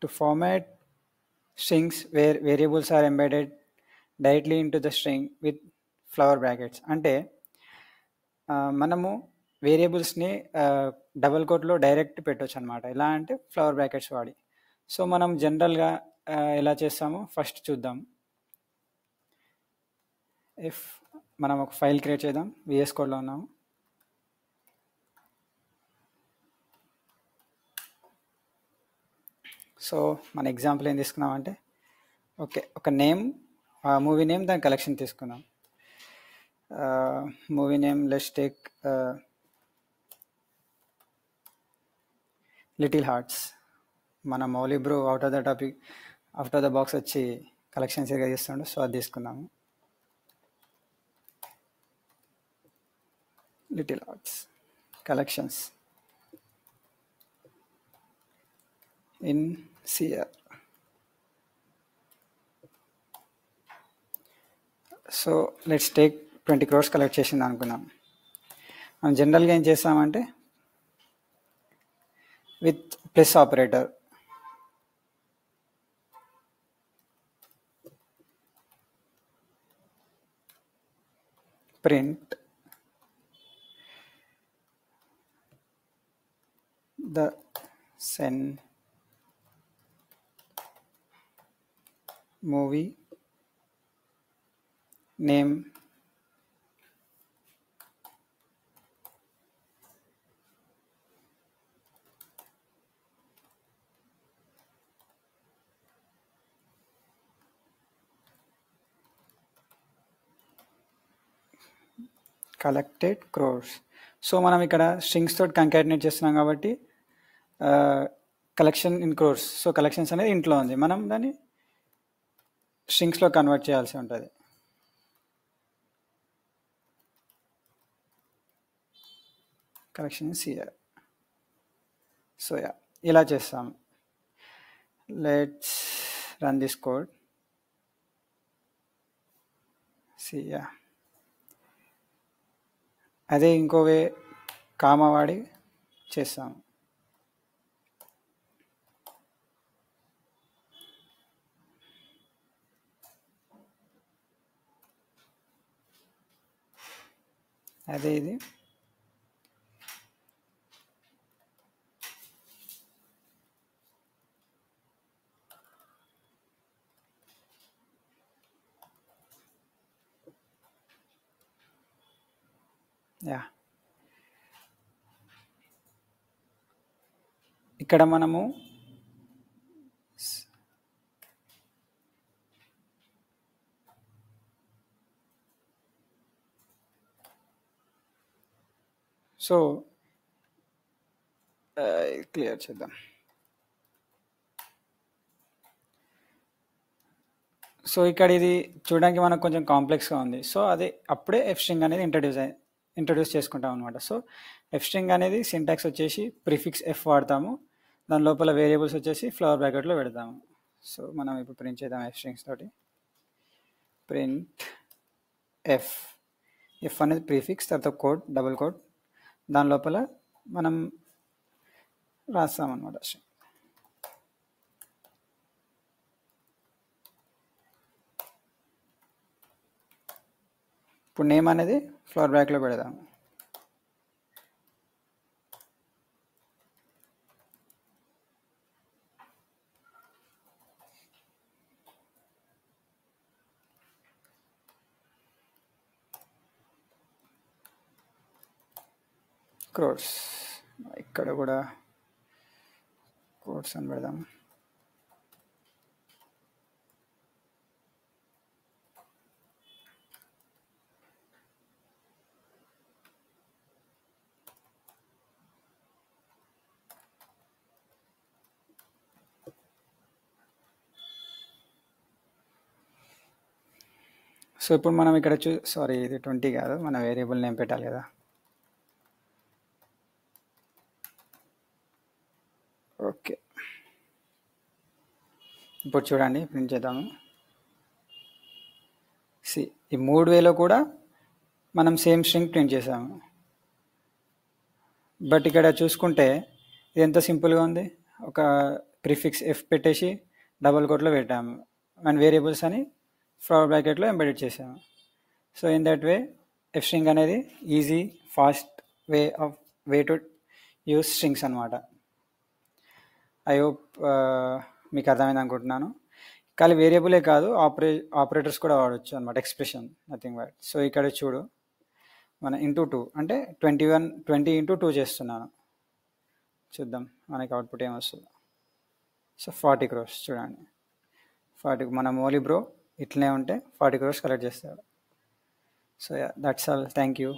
to format strings where variables are embedded directly into the string with flower brackets. అంటే మనము వేరియబుల్స్ని double కోట్లో direct పెట్టవచ్చు అనమాట. ఎలా అంటే ఫ్లవర్ బ్రాకెట్స్ వాడి. సో మనం జనరల్గా ఎలా చేస్తామో ఫస్ట్ చూద్దాం. ఇఫ్ మనం ఒక ఫైల్ క్రియేట్ చేద్దాం, విఎస్ కోడ్లో ఉన్నాము. సో మన ఎగ్జాంపుల్ ఏం తీసుకున్నామంటే, ఓకే, ఒక నేమ్, మూవీ నేమ్, దాని కలెక్షన్ తీసుకుందాం. Movie name let's take little hearts. మన Mouli bro out of the box వచ్చి కలెక్షన్స్ ఏగా చేస్తుండే, సో అది తీసుకుందాము. Little hearts collections in CR. So let's take 20 crores collect చేసింది అనుకున్నాం. మనం జనరల్గా ఏం చేస్తామంటే with plus operator print the send movie name collected crores. So మనం ఇక్కడ స్ట్రింగ్స్ తోటి కంకాటినేట్ చేస్తున్నాం కాబట్టి collection in crores. So collections అనేది ఇంట్లో ఉంది, మనం దాన్ని స్ట్రింగ్స్లో కన్వర్ట్ చేయాల్సి ఉంటుంది. Collection in CR. So yeah, ఇలా చేస్తాం. Let's run this code. సియా అదే ఇంకో వే కామా వాడి చేస్తాము. అదే ఇది యా. ఇక్కడ మనము సో క్లియర్ చేద్దాం. సో ఇక్కడ ఇది చూడడానికి మనకు కొంచెం కాంప్లెక్స్గా ఉంది. సో అది అప్పుడే ఎఫ్ స్ట్రింగ్ అనేది ఇంట్రడ్యూస్ చేసుకుంటాం అనమాట. సో ఎఫ్ స్ట్రింగ్ అనేది సింటాక్స్ వచ్చేసి ప్రిఫిక్స్ ఎఫ్ వాడతాము, దాని లోపల వేరియబుల్స్ వచ్చేసి ఫ్లవర్ బ్రాకెట్లో పెడతాము. సో మనం ఇప్పుడు ప్రింట్ చేద్దాం ఎఫ్ స్ట్రింగ్స్ తోటి. ప్రింట్ ఎఫ్ అనేది ప్రిఫిక్స్, తర్వాత కోడ్, డబుల్ కోడ్, దాని లోపల మనం రాస్తామన్నమాట స్ట్రింగ్. ఇప్పుడు నేమ్ అనేది ఫ్లవర్ బ్రాకెట్లో పెడదాము. క్రోర్స్, ఇక్కడ కూడా కోడ్స్ అని పెడదాం. సో ఇప్పుడు మనం ఇక్కడ సారీ ఇది 20 కాదు, మన వేరియబుల్ నేమ్ పెట్టాలి కదా. ఓకే, ఇప్పుడు చూడండి ప్రింట్ చేద్దాము. ఈ 3 వేలో కూడా మనం సేమ్ స్ట్రింగ్ ప్రింట్ చేసాము. బట్ ఇక్కడ చూసుకుంటే ఇది ఎంత సింపుల్గా ఉంది. ఒక ప్రిఫిక్స్ ఎఫ్ పెట్టేసి డబుల్ కోట్లో పెట్టాము అండ్ వేరియబుల్స్ అని ఫ్లవర్ బ్రాకెట్లో ఎంబెడెడ్ చేసాము. So in that way F string అనేది easy fast way to use strings అనమాట. ఐ హోప్ మీకు అర్థమైంది అనుకుంటున్నాను. కానీ వేరియబులే కాదు, ఆపరేటర్స్ కూడా వాడచ్చు అనమాట, ఎక్స్ప్రెషన్ నథింగ్ బట్. సో ఇక్కడ చూడు, మన ఇంటూ 2 అంటే 20 ఇంటూ 2 చేస్తున్నాను. చూద్దాం మనకి అవుట్పుట్ ఏమొస్తుందో. సో 40 crores చూడండి. 40 మన మౌలి బ్రో ఇట్లనే ఉంటే 40 crores కలెక్ట్ చేస్తాడు. So that's all. Thank you.